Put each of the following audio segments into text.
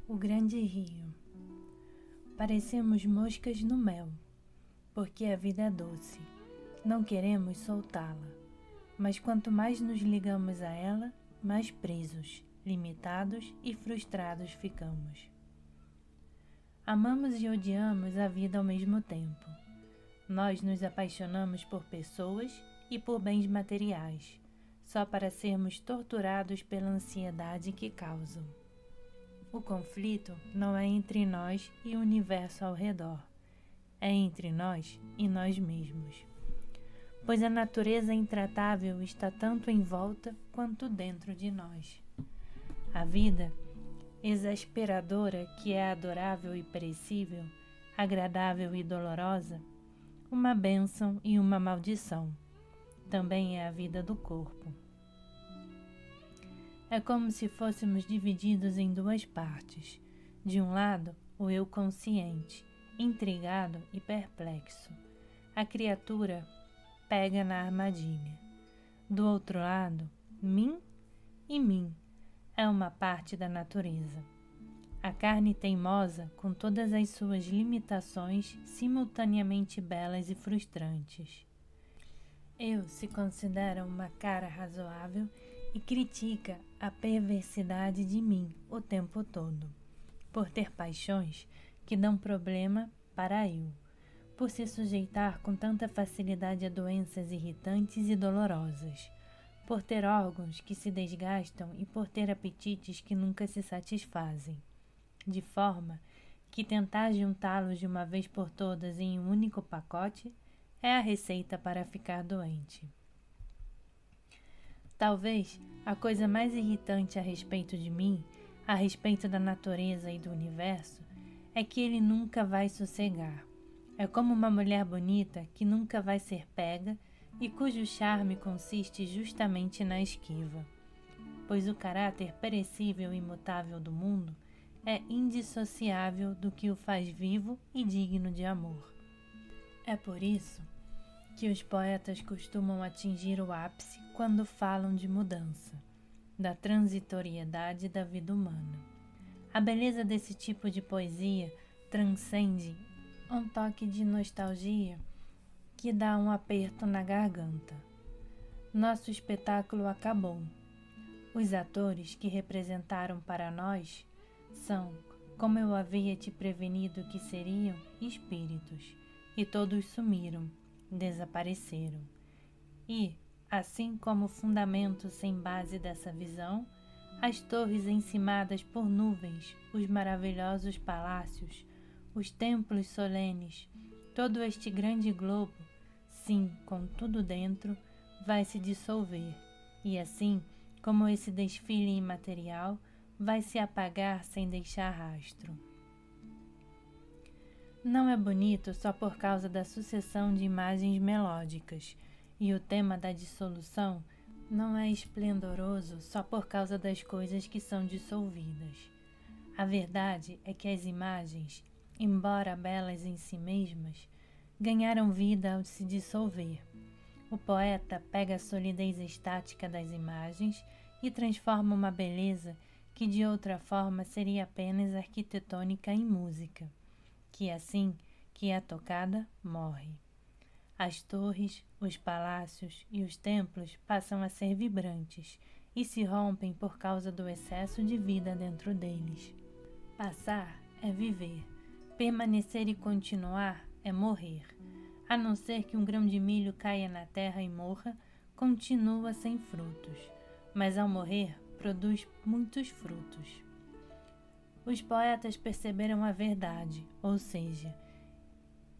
O grande rio. Parecemos moscas no mel, porque a vida é doce. Não queremos soltá-la, mas quanto mais nos ligamos a ela, mais presos, limitados e frustrados ficamos. Amamos e odiamos a vida ao mesmo tempo. Nós nos apaixonamos por pessoas e por bens materiais, só para sermos torturados pela ansiedade que causam. O conflito não é entre nós e o universo ao redor, é entre nós e nós mesmos. Pois a natureza intratável está tanto em volta quanto dentro de nós. A vida, exasperadora que é adorável e perecível, agradável e dolorosa, uma bênção e uma maldição, também é a vida do corpo. É como se fôssemos divididos em duas partes. De um lado, o eu consciente, intrigado e perplexo. A criatura pega na armadilha. Do outro lado, mim e mim. É uma parte da natureza. A carne teimosa, com todas as suas limitações, simultaneamente belas e frustrantes. Eu se considera uma cara razoável e critica a perversidade de mim o tempo todo, por ter paixões que dão problema para eu, por se sujeitar com tanta facilidade a doenças irritantes e dolorosas, por ter órgãos que se desgastam e por ter apetites que nunca se satisfazem, de forma que tentar juntá-los de uma vez por todas em um único pacote é a receita para ficar doente. Talvez a coisa mais irritante a respeito de mim, a respeito da natureza e do universo, é que ele nunca vai sossegar. É como uma mulher bonita que nunca vai ser pega e cujo charme consiste justamente na esquiva. Pois o caráter perecível e imutável do mundo é indissociável do que o faz vivo e digno de amor. É por isso que os poetas costumam atingir o ápice quando falam de mudança, da transitoriedade da vida humana. A beleza desse tipo de poesia transcende um toque de nostalgia que dá um aperto na garganta. Nosso espetáculo acabou. Os atores que representaram para nós são, como eu havia te prevenido que seriam, espíritos, e todos sumiram, desapareceram. E, assim como o fundamento sem base dessa visão, as torres encimadas por nuvens, os maravilhosos palácios, os templos solenes, todo este grande globo, sim, com tudo dentro, vai se dissolver, e assim como esse desfile imaterial vai se apagar sem deixar rastro. Não é bonito só por causa da sucessão de imagens melódicas, e o tema da dissolução não é esplendoroso só por causa das coisas que são dissolvidas. A verdade é que as imagens, embora belas em si mesmas, ganharam vida ao se dissolver. O poeta pega a solidez estática das imagens e transforma uma beleza que de outra forma seria apenas arquitetônica em música, que assim que é tocada, morre. As torres, os palácios e os templos passam a ser vibrantes e se rompem por causa do excesso de vida dentro deles. Passar é viver, permanecer e continuar é morrer. A não ser que um grão de milho caia na terra e morra, continua sem frutos, mas ao morrer produz muitos frutos. Os poetas perceberam a verdade, ou seja,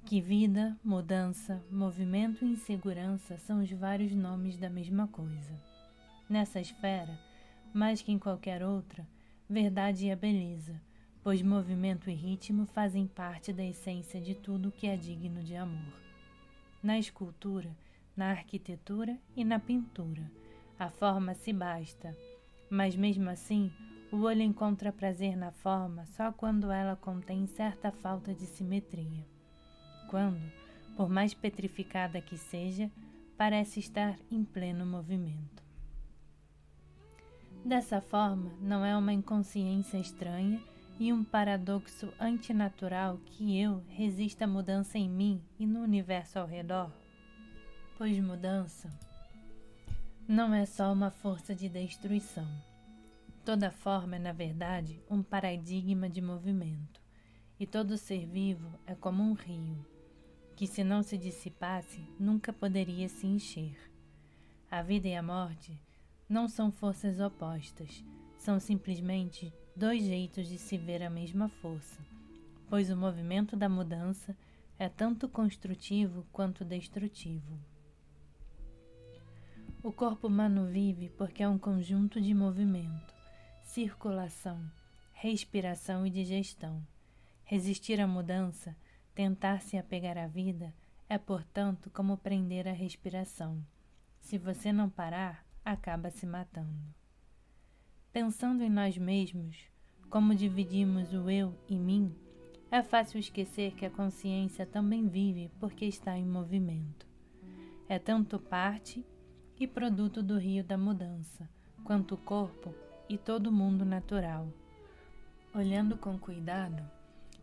que vida, mudança, movimento e insegurança são os vários nomes da mesma coisa. Nessa esfera, mais que em qualquer outra, verdade é beleza, pois movimento e ritmo fazem parte da essência de tudo que é digno de amor. Na escultura, na arquitetura e na pintura, a forma se basta, mas mesmo assim, o olho encontra prazer na forma só quando ela contém certa falta de simetria. Quando, por mais petrificada que seja, parece estar em pleno movimento. Dessa forma, não é uma inconsciência estranha e um paradoxo antinatural que eu resista à mudança em mim e no universo ao redor? Pois mudança não é só uma força de destruição. Toda forma é, na verdade, um paradigma de movimento, e todo ser vivo é como um rio, que se não se dissipasse, nunca poderia se encher. A vida e a morte não são forças opostas, são simplesmente dois jeitos de se ver a mesma força, pois o movimento da mudança é tanto construtivo quanto destrutivo. O corpo humano vive porque é um conjunto de movimento, circulação, respiração e digestão. Resistir à mudança, tentar se apegar à vida, é, portanto, como prender a respiração. Se você não parar, acaba se matando. Pensando em nós mesmos, como dividimos o eu e mim, é fácil esquecer que a consciência também vive porque está em movimento. É tanto parte e produto do rio da mudança, quanto o corpo e todo o mundo natural. Olhando com cuidado,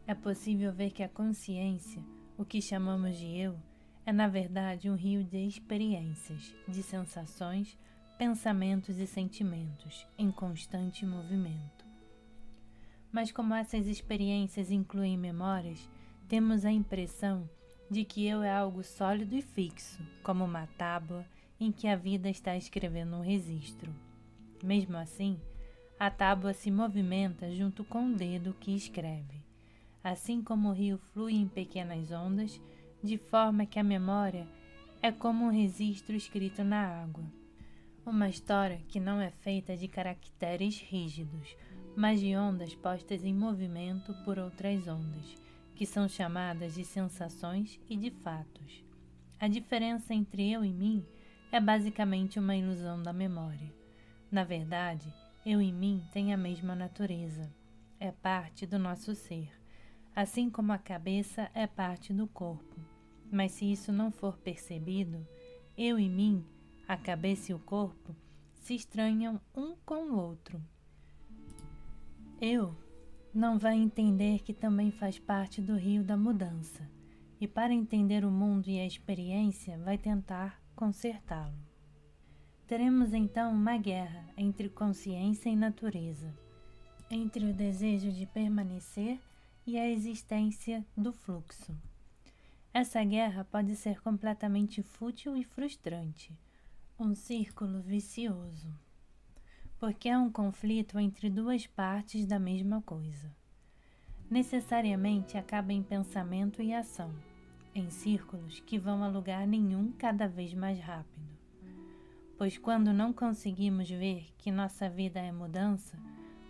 é possível ver que a consciência, o que chamamos de eu, é na verdade um rio de experiências, de sensações, pensamentos e sentimentos, em constante movimento. Mas como essas experiências incluem memórias, temos a impressão de que eu é algo sólido e fixo, como uma tábua em que a vida está escrevendo um registro. Mesmo assim, a tábua se movimenta junto com o dedo que escreve. Assim como o rio flui em pequenas ondas, de forma que a memória é como um registro escrito na água. Uma história que não é feita de caracteres rígidos, mas de ondas postas em movimento por outras ondas, que são chamadas de sensações e de fatos. A diferença entre eu e mim é basicamente uma ilusão da memória. Na verdade, eu e mim têm a mesma natureza. É parte do nosso ser, assim como a cabeça é parte do corpo. Mas se isso não for percebido, eu e mim, a cabeça e o corpo, se estranham um com o outro. Eu não vai entender que também faz parte do rio da mudança, e para entender o mundo e a experiência vai tentar consertá-lo. Teremos então uma guerra entre consciência e natureza, entre o desejo de permanecer e a existência do fluxo. Essa guerra pode ser completamente fútil e frustrante, um círculo vicioso, porque é um conflito entre duas partes da mesma coisa. Necessariamente acaba em pensamento e ação, em círculos que vão a lugar nenhum cada vez mais rápido. Pois quando não conseguimos ver que nossa vida é mudança,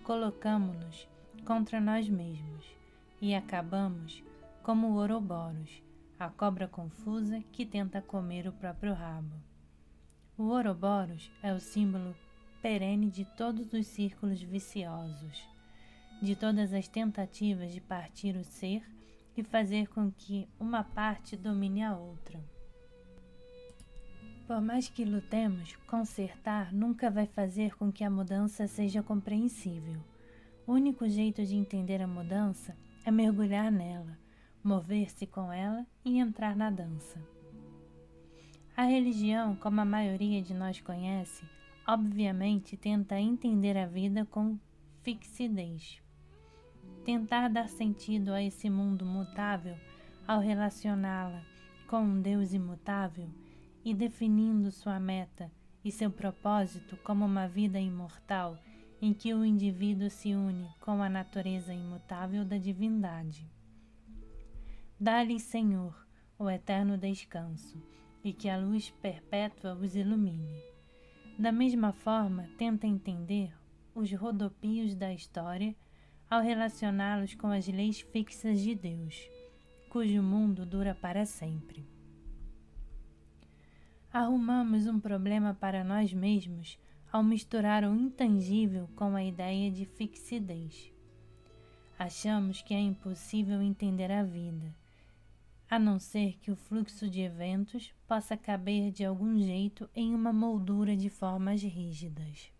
colocamo-nos contra nós mesmos e acabamos como o Ouroboros, a cobra confusa que tenta comer o próprio rabo. O Ouroboros é o símbolo perene de todos os círculos viciosos, de todas as tentativas de partir o ser e fazer com que uma parte domine a outra. Por mais que lutemos, consertar nunca vai fazer com que a mudança seja compreensível. O único jeito de entender a mudança é mergulhar nela, mover-se com ela e entrar na dança. A religião, como a maioria de nós conhece, obviamente tenta entender a vida com fixidez. Tentar dar sentido a esse mundo mutável ao relacioná-la com um Deus imutável e definindo sua meta e seu propósito como uma vida imortal em que o indivíduo se une com a natureza imutável da divindade. Dá-lhes, Senhor, o eterno descanso, e que a luz perpétua os ilumine. Da mesma forma, tenta entender os rodopios da história ao relacioná-los com as leis fixas de Deus, cujo mundo dura para sempre. Arrumamos um problema para nós mesmos ao misturar o intangível com a ideia de fixidez. Achamos que é impossível entender a vida, a não ser que o fluxo de eventos possa caber de algum jeito em uma moldura de formas rígidas.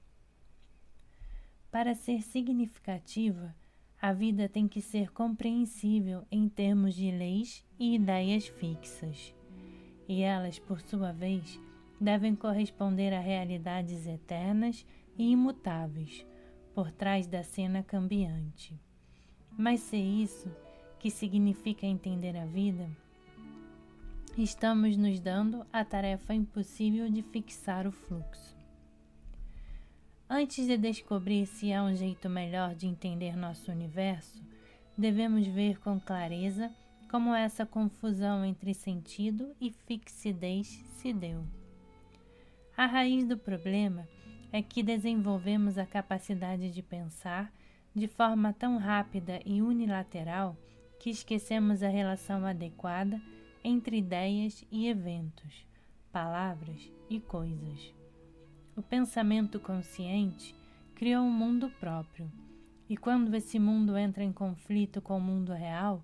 Para ser significativa, A vida tem que ser compreensível em termos de leis e ideias fixas, e elas, por sua vez, devem corresponder a realidades eternas e imutáveis, por trás da cena cambiante. Mas se isso, que significa entender a vida, estamos nos dando a tarefa impossível de fixar o fluxo. Antes de descobrir se há um jeito melhor de entender nosso universo, devemos ver com clareza como essa confusão entre sentido e fixidez se deu. A raiz do problema é que desenvolvemos a capacidade de pensar de forma tão rápida e unilateral que esquecemos a relação adequada entre ideias e eventos, palavras e coisas. O pensamento consciente criou um mundo próprio, e quando esse mundo entra em conflito com o mundo real,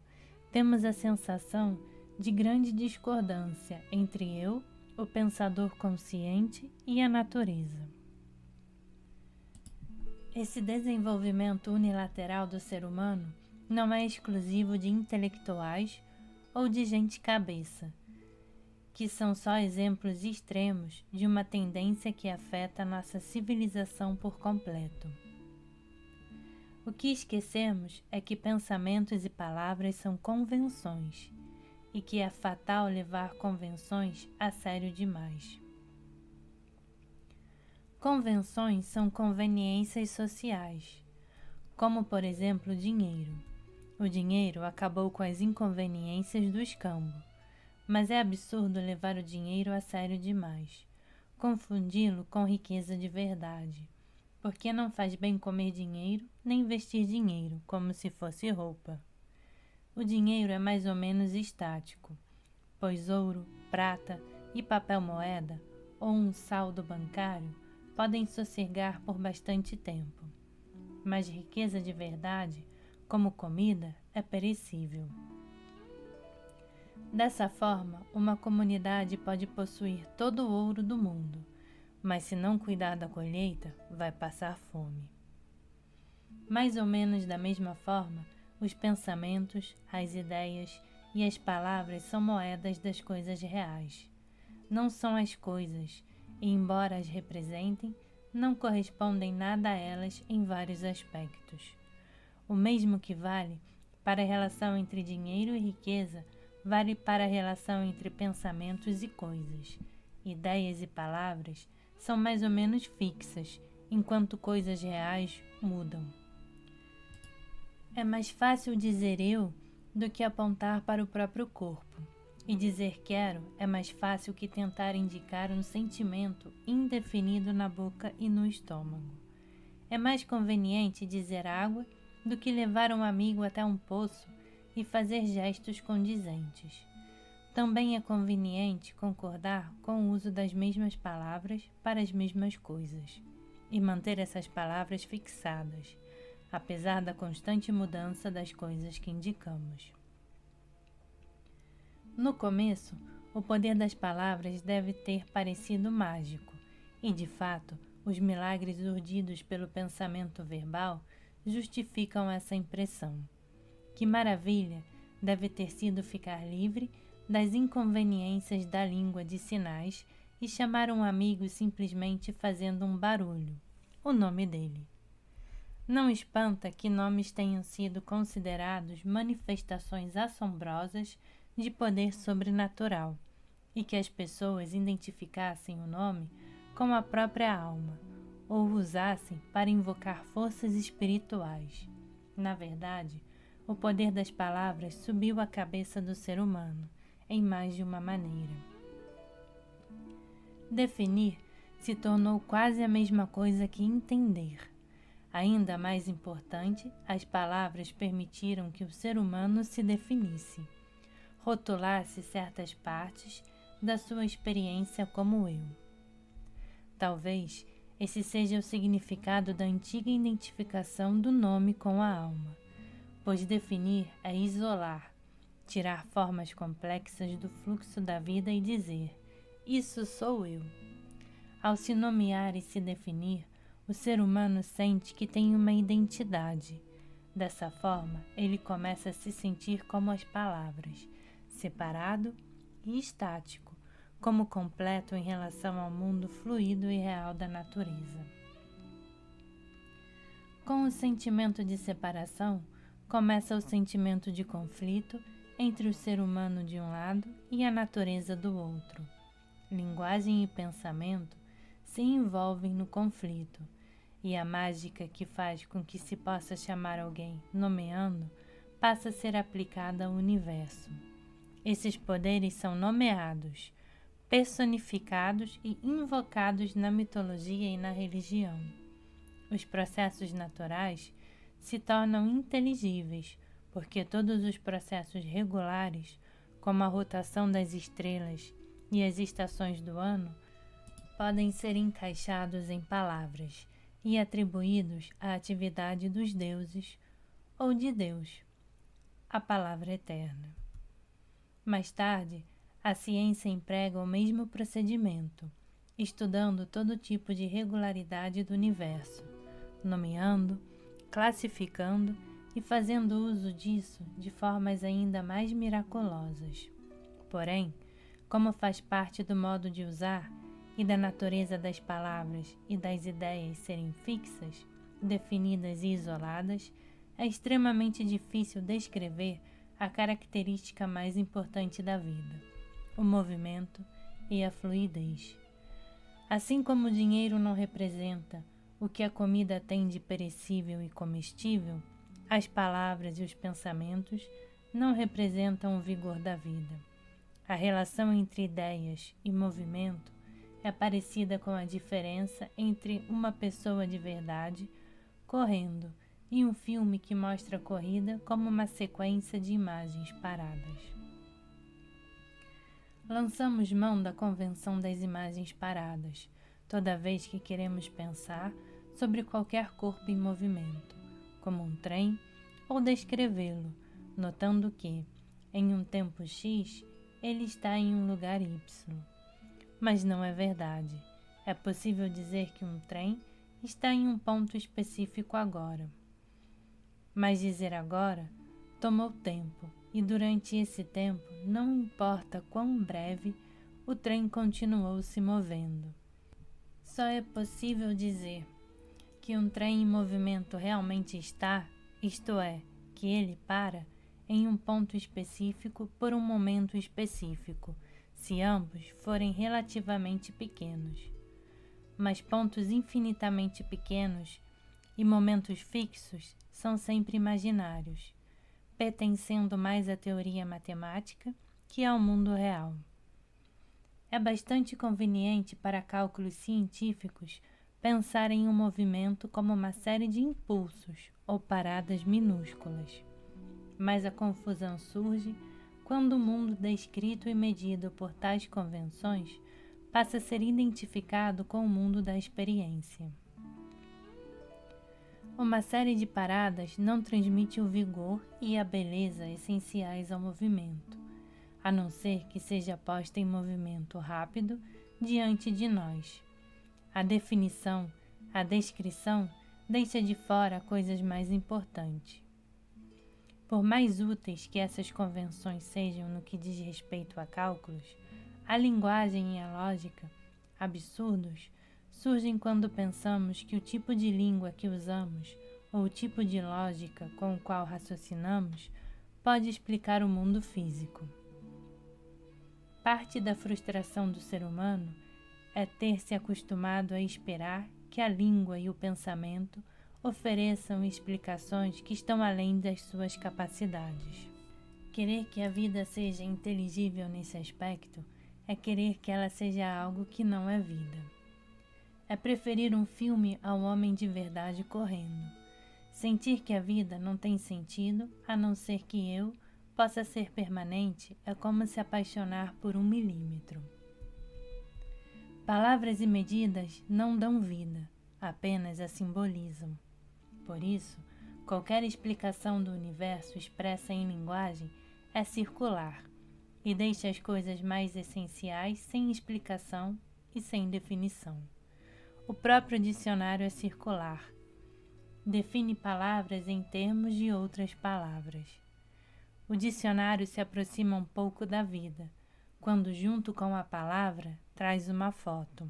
temos a sensação de grande discordância entre eu, o pensador consciente, e a natureza. Esse desenvolvimento unilateral do ser humano não é exclusivo de intelectuais ou de gente cabeça, que são só exemplos extremos de uma tendência que afeta a nossa civilização por completo. O que esquecemos é que pensamentos e palavras são convenções, e que é fatal levar convenções a sério demais. Convenções são conveniências sociais, como por exemplo o dinheiro. O dinheiro acabou com as inconveniências do escambo, mas é absurdo levar o dinheiro a sério demais, confundi-lo com riqueza de verdade, porque não faz bem comer dinheiro nem vestir dinheiro como se fosse roupa. O dinheiro é mais ou menos estático, pois ouro, prata e papel moeda ou um saldo bancário podem sossegar por bastante tempo, mas riqueza de verdade, como comida, é perecível. Dessa forma, uma comunidade pode possuir todo o ouro do mundo, mas se não cuidar da colheita, vai passar fome. Mais ou menos da mesma forma, os pensamentos, as ideias e as palavras são moedas das coisas reais. Não são as coisas, e embora as representem, não correspondem nada a elas em vários aspectos. O mesmo que vale para a relação entre dinheiro e riqueza, vale para a relação entre pensamentos e coisas. Ideias e palavras são mais ou menos fixas, enquanto coisas reais mudam. É mais fácil dizer eu do que apontar para o próprio corpo, e dizer quero é mais fácil que tentar indicar um sentimento indefinido na boca e no estômago. É mais conveniente dizer água do que levar um amigo até um poço e fazer gestos condizentes. Também é conveniente concordar com o uso das mesmas palavras para as mesmas coisas e manter essas palavras fixadas, apesar da constante mudança das coisas que indicamos. No começo, o poder das palavras deve ter parecido mágico, e de fato, os milagres urdidos pelo pensamento verbal justificam essa impressão. Que maravilha deve ter sido ficar livre das inconveniências da língua de sinais e chamar um amigo simplesmente fazendo um barulho, o nome dele. Não espanta que nomes tenham sido considerados manifestações assombrosas de poder sobrenatural e que as pessoas identificassem o nome com a própria alma ou o usassem para invocar forças espirituais. Na verdade, o poder das palavras subiu à cabeça do ser humano, em mais de uma maneira. Definir se tornou quase a mesma coisa que entender. Ainda mais importante, as palavras permitiram que o ser humano se definisse, rotulasse certas partes da sua experiência como eu. Talvez esse seja o significado da antiga identificação do nome com a alma, pois definir é isolar, tirar formas complexas do fluxo da vida e dizer, isso sou eu. Ao se nomear e se definir, o ser humano sente que tem uma identidade. Dessa forma, ele começa a se sentir como as palavras, separado e estático, como completo em relação ao mundo fluido e real da natureza. Com o sentimento de separação, começa o sentimento de conflito entre o ser humano de um lado e a natureza do outro. Linguagem e pensamento se envolvem no conflito, e a mágica que faz com que se possa chamar alguém nomeando passa a ser aplicada ao universo. Esses poderes são nomeados, personificados e invocados na mitologia e na religião. Os processos naturais se tornam inteligíveis, porque todos os processos regulares, como a rotação das estrelas e as estações do ano, podem ser encaixados em palavras e atribuídos à atividade dos deuses ou de Deus, a palavra eterna. Mais tarde, a ciência emprega o mesmo procedimento, estudando todo tipo de regularidade do universo, nomeando, classificando e fazendo uso disso de formas ainda mais miraculosas. Porém, como faz parte do modo de usar e da natureza das palavras e das ideias serem fixas, definidas e isoladas, é extremamente difícil descrever a característica mais importante da vida, o movimento e a fluidez. Assim como o dinheiro não representa o que a comida tem de perecível e comestível, as palavras e os pensamentos não representam o vigor da vida. A relação entre ideias e movimento é parecida com a diferença entre uma pessoa de verdade correndo e um filme que mostra a corrida como uma sequência de imagens paradas. Lançamos mão da convenção das imagens paradas toda vez que queremos pensar sobre qualquer corpo em movimento, como um trem, ou descrevê-lo, notando que, em um tempo X, ele está em um lugar Y. Mas não é verdade. É possível dizer que um trem está em um ponto específico agora. Mas dizer agora tomou tempo, e durante esse tempo, não importa quão breve, o trem continuou se movendo. Só é possível dizer que um trem em movimento realmente está, isto é, que ele para, em um ponto específico por um momento específico, se ambos forem relativamente pequenos. Mas pontos infinitamente pequenos e momentos fixos são sempre imaginários, pertencendo mais à teoria matemática que ao mundo real. É bastante conveniente para cálculos científicos pensar em um movimento como uma série de impulsos ou paradas minúsculas. Mas a confusão surge quando o mundo descrito e medido por tais convenções passa a ser identificado com o mundo da experiência. Uma série de paradas não transmite o vigor e a beleza essenciais ao movimento, a não ser que seja posta em movimento rápido diante de nós. A definição, a descrição, deixa de fora coisas mais importantes. Por mais úteis que essas convenções sejam no que diz respeito a cálculos, a linguagem e a lógica, absurdos, surgem quando pensamos que o tipo de língua que usamos ou o tipo de lógica com o qual raciocinamos pode explicar o mundo físico. Parte da frustração do ser humano é ter se acostumado a esperar que a língua e o pensamento ofereçam explicações que estão além das suas capacidades. Querer que a vida seja inteligível nesse aspecto é querer que ela seja algo que não é vida. É preferir um filme ao homem de verdade correndo. Sentir que a vida não tem sentido a não ser que eu possa ser permanente é como se apaixonar por 1 milímetro. Palavras e medidas não dão vida, apenas a simbolizam. Por isso, qualquer explicação do universo expressa em linguagem é circular e deixa as coisas mais essenciais sem explicação e sem definição. O próprio dicionário é circular. define palavras em termos de outras palavras. O dicionário se aproxima um pouco da vida, quando junto com a palavra traz uma foto.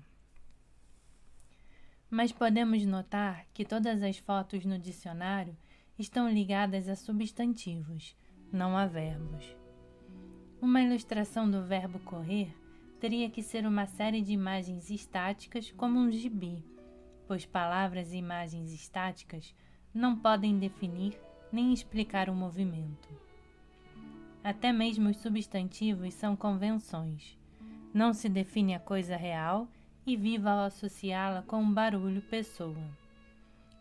Mas podemos notar que todas as fotos no dicionário estão ligadas a substantivos, não a verbos. Uma ilustração do verbo correr teria que ser uma série de imagens estáticas como um gibi, pois palavras e imagens estáticas não podem definir nem explicar o movimento. Até mesmo os substantivos são convenções. Não se define a coisa real e viva ao associá-la com um barulho pessoa.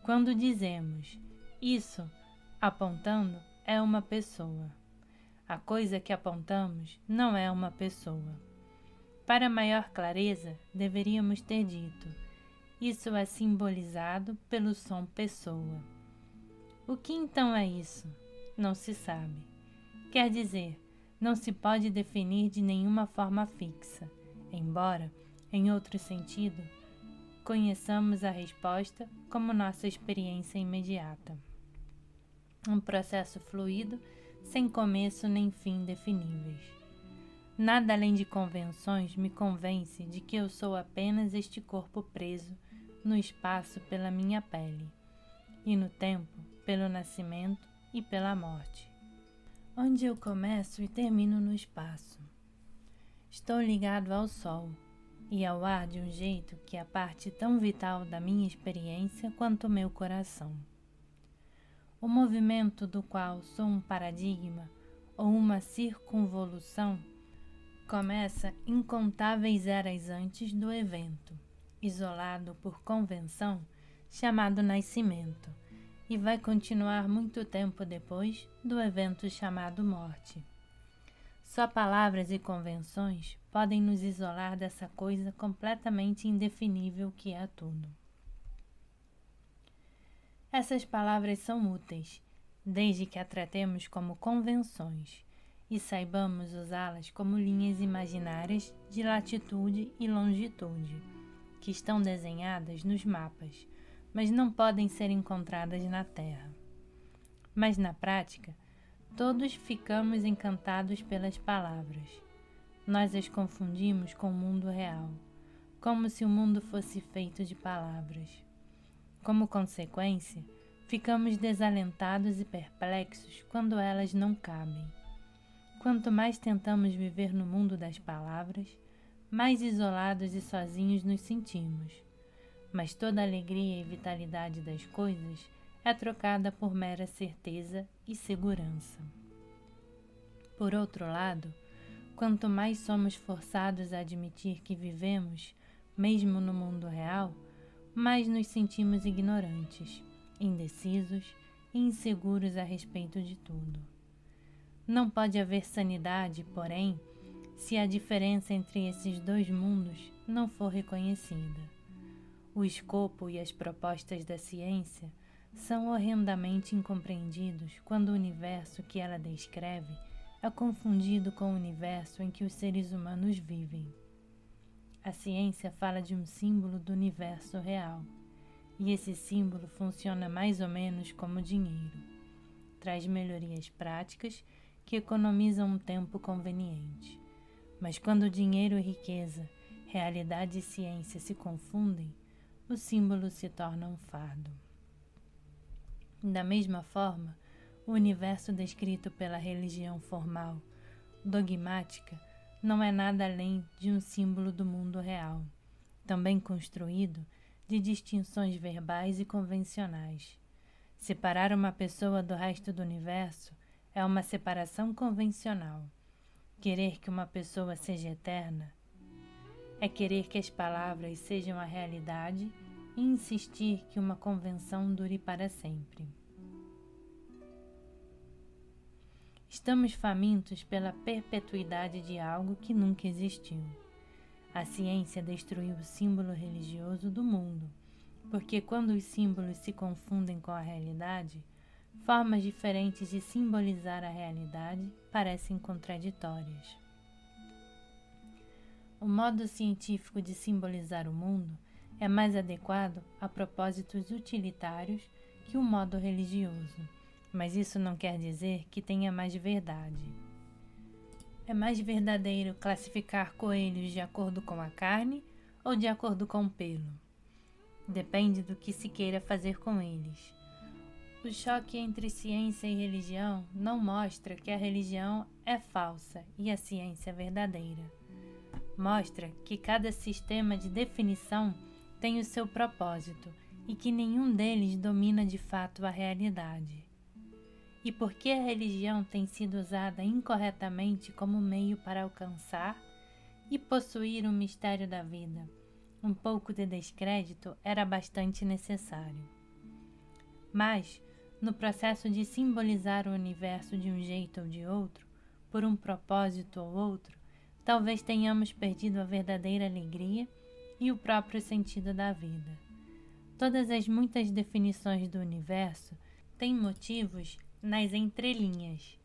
Quando dizemos isso, apontando, é uma pessoa. A coisa que apontamos não é uma pessoa. Para maior clareza, deveríamos ter dito: isso é simbolizado pelo som pessoa. O que então é isso? Não se sabe. Quer dizer, não se pode definir de nenhuma forma fixa, embora, em outro sentido, conheçamos a resposta como nossa experiência imediata. Um processo fluido, sem começo nem fim definíveis. Nada além de convenções me convence de que eu sou apenas este corpo preso no espaço pela minha pele, e no tempo pelo nascimento e pela morte. Onde eu começo e termino no espaço. Estou ligado ao sol e ao ar de um jeito que é a parte tão vital da minha experiência quanto o meu coração. O movimento do qual sou um paradigma ou uma circunvolução começa incontáveis eras antes do evento, isolado por convenção, chamado nascimento, e vai continuar muito tempo depois do evento chamado morte. Só palavras e convenções podem nos isolar dessa coisa completamente indefinível que é tudo. Essas palavras são úteis, desde que a tratemos como convenções e saibamos usá-las como linhas imaginárias de latitude e longitude, que estão desenhadas nos mapas, mas não podem ser encontradas na Terra. Mas na prática, todos ficamos encantados pelas palavras. Nós as confundimos com o mundo real, como se o mundo fosse feito de palavras. Como consequência, ficamos desalentados e perplexos quando elas não cabem. Quanto mais tentamos viver no mundo das palavras, mais isolados e sozinhos nos sentimos. Mas toda a alegria e vitalidade das coisas é trocada por mera certeza e segurança. Por outro lado, quanto mais somos forçados a admitir que vivemos, mesmo no mundo real, mais nos sentimos ignorantes, indecisos e inseguros a respeito de tudo. Não pode haver sanidade, porém, se a diferença entre esses dois mundos não for reconhecida. O escopo e as propostas da ciência são horrendamente incompreendidos quando o universo que ela descreve é confundido com o universo em que os seres humanos vivem. A ciência fala de um símbolo do universo real, e esse símbolo funciona mais ou menos como dinheiro. Traz melhorias práticas que economizam um tempo conveniente. Mas quando dinheiro e riqueza, realidade e ciência se confundem, o símbolo se torna um fardo. Da mesma forma, o universo descrito pela religião formal, dogmática, não é nada além de um símbolo do mundo real, também construído de distinções verbais e convencionais. Separar uma pessoa do resto do universo é uma separação convencional. Querer que uma pessoa seja eterna é querer que as palavras sejam a realidade e insistir que uma convenção dure para sempre. Estamos famintos pela perpetuidade de algo que nunca existiu. A ciência destruiu o símbolo religioso do mundo, porque quando os símbolos se confundem com a realidade, formas diferentes de simbolizar a realidade parecem contraditórias. O modo científico de simbolizar o mundo é mais adequado a propósitos utilitários que o modo religioso, mas isso não quer dizer que tenha mais verdade. É mais verdadeiro classificar coelhos de acordo com a carne ou de acordo com o pelo? Depende do que se queira fazer com eles. O choque entre ciência e religião não mostra que a religião é falsa e a ciência é verdadeira. Mostra que cada sistema de definição tem o seu propósito e que nenhum deles domina de fato a realidade. E porque a religião tem sido usada incorretamente como meio para alcançar e possuir o mistério da vida, um pouco de descrédito era bastante necessário. Mas, no processo de simbolizar o universo de um jeito ou de outro, por um propósito ou outro, talvez tenhamos perdido a verdadeira alegria e o próprio sentido da vida. Todas as muitas definições do universo têm motivos nas entrelinhas,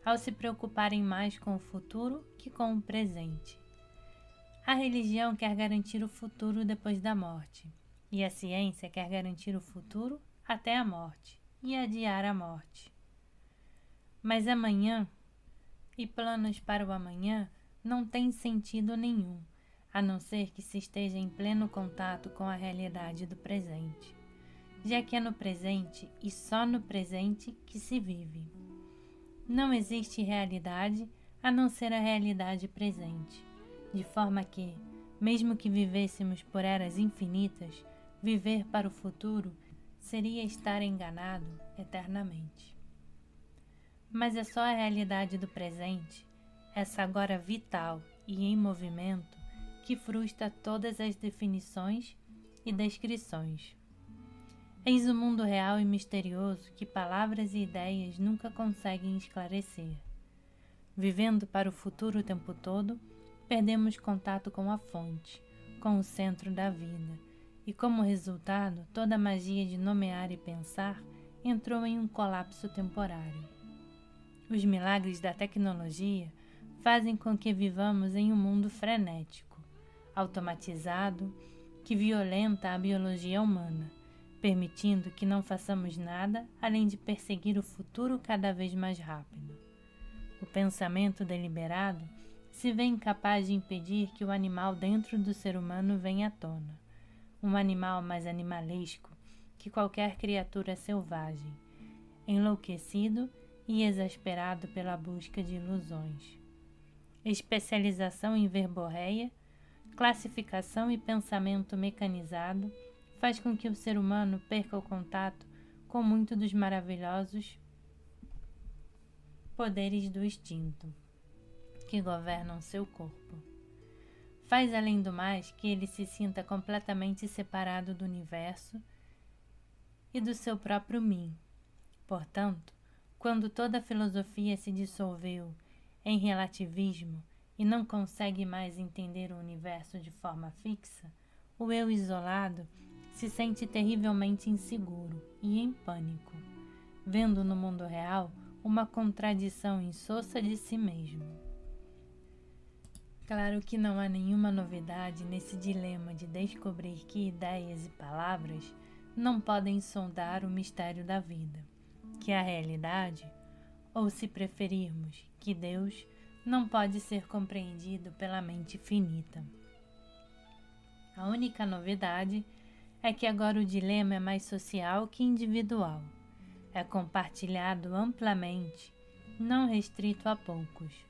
ao se preocuparem mais com o futuro que com o presente. A religião quer garantir o futuro depois da morte, e a ciência quer garantir o futuro até a morte e adiar a morte. Mas amanhã e planos para o amanhã não têm sentido nenhum, a não ser que se esteja em pleno contato com a realidade do presente, já que é no presente e só no presente que se vive. Não existe realidade a não ser a realidade presente, de forma que, mesmo que vivêssemos por eras infinitas, viver para o futuro seria estar enganado eternamente. Mas é só a realidade do presente, essa agora vital e em movimento, que frustra todas as definições e descrições. Eis o mundo real e misterioso que palavras e ideias nunca conseguem esclarecer. Vivendo para o futuro o tempo todo, perdemos contato com a fonte, com o centro da vida, e como resultado, toda a magia de nomear e pensar entrou em um colapso temporário. Os milagres da tecnologia fazem com que vivamos em um mundo frenético, automatizado, que violenta a biologia humana, permitindo que não façamos nada além de perseguir o futuro cada vez mais rápido. O pensamento deliberado se vê incapaz de impedir que o animal dentro do ser humano venha à tona, um animal mais animalesco que qualquer criatura selvagem, enlouquecido e exasperado pela busca de ilusões. Especialização em verborreia, classificação e pensamento mecanizado faz com que o ser humano perca o contato com muito dos maravilhosos poderes do instinto que governam seu corpo. Faz, além do mais, que ele se sinta completamente separado do universo e do seu próprio mim. Portanto, quando toda a filosofia se dissolveu em relativismo e não consegue mais entender o universo de forma fixa, o eu isolado se sente terrivelmente inseguro e em pânico, vendo no mundo real uma contradição insossa de si mesmo. Claro que não há nenhuma novidade nesse dilema de descobrir que ideias e palavras não podem sondar o mistério da vida, que a realidade, ou se preferirmos, que Deus, não pode ser compreendido pela mente finita. A única novidade é que agora o dilema é mais social que individual. É compartilhado amplamente, não restrito a poucos.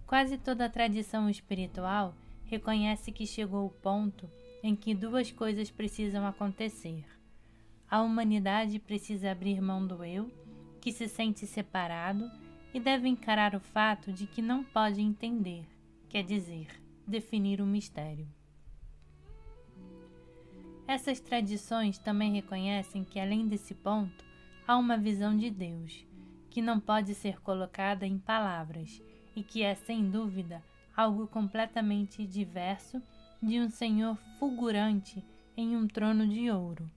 Quase toda a tradição espiritual reconhece que chegou o ponto em que duas coisas precisam acontecer. A humanidade precisa abrir mão do eu, que se sente separado, e deve encarar o fato de que não pode entender, quer dizer, definir o mistério. Essas tradições também reconhecem que, além desse ponto, há uma visão de Deus, que não pode ser colocada em palavras e que é, sem dúvida, algo completamente diverso de um Senhor fulgurante em um trono de ouro,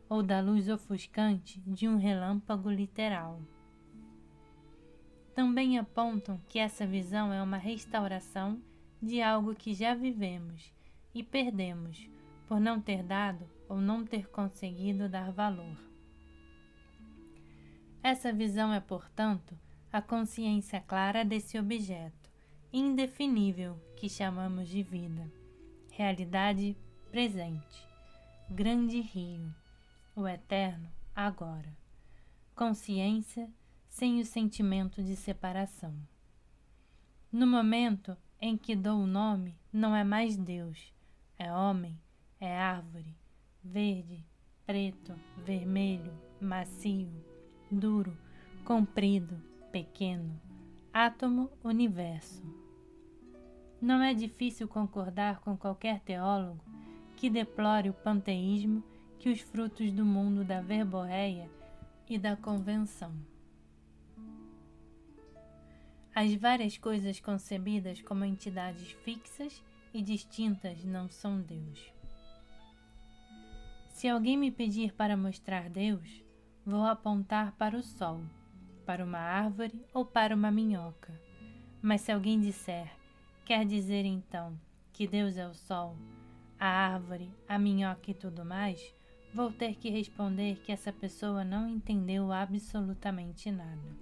ou da luz ofuscante de um relâmpago literal. Também apontam que essa visão é uma restauração de algo que já vivemos e perdemos por não ter dado ou não ter conseguido dar valor. Essa visão é, portanto, a consciência clara desse objeto indefinível que chamamos de vida, realidade presente, grande rio, o eterno agora, consciência sem o sentimento de separação. No momento em que dou o nome, não é mais Deus, é homem, é árvore, verde, preto, vermelho, macio, duro, comprido, pequeno, átomo, universo. Não é difícil concordar com qualquer teólogo que deplore o panteísmo que os frutos do mundo da verborreia e da convenção. As várias coisas concebidas como entidades fixas e distintas não são Deus. Se alguém me pedir para mostrar Deus, vou apontar para o sol, para uma árvore ou para uma minhoca. Mas se alguém disser, quer dizer então que Deus é o sol, a árvore, a minhoca e tudo mais, vou ter que responder que essa pessoa não entendeu absolutamente nada.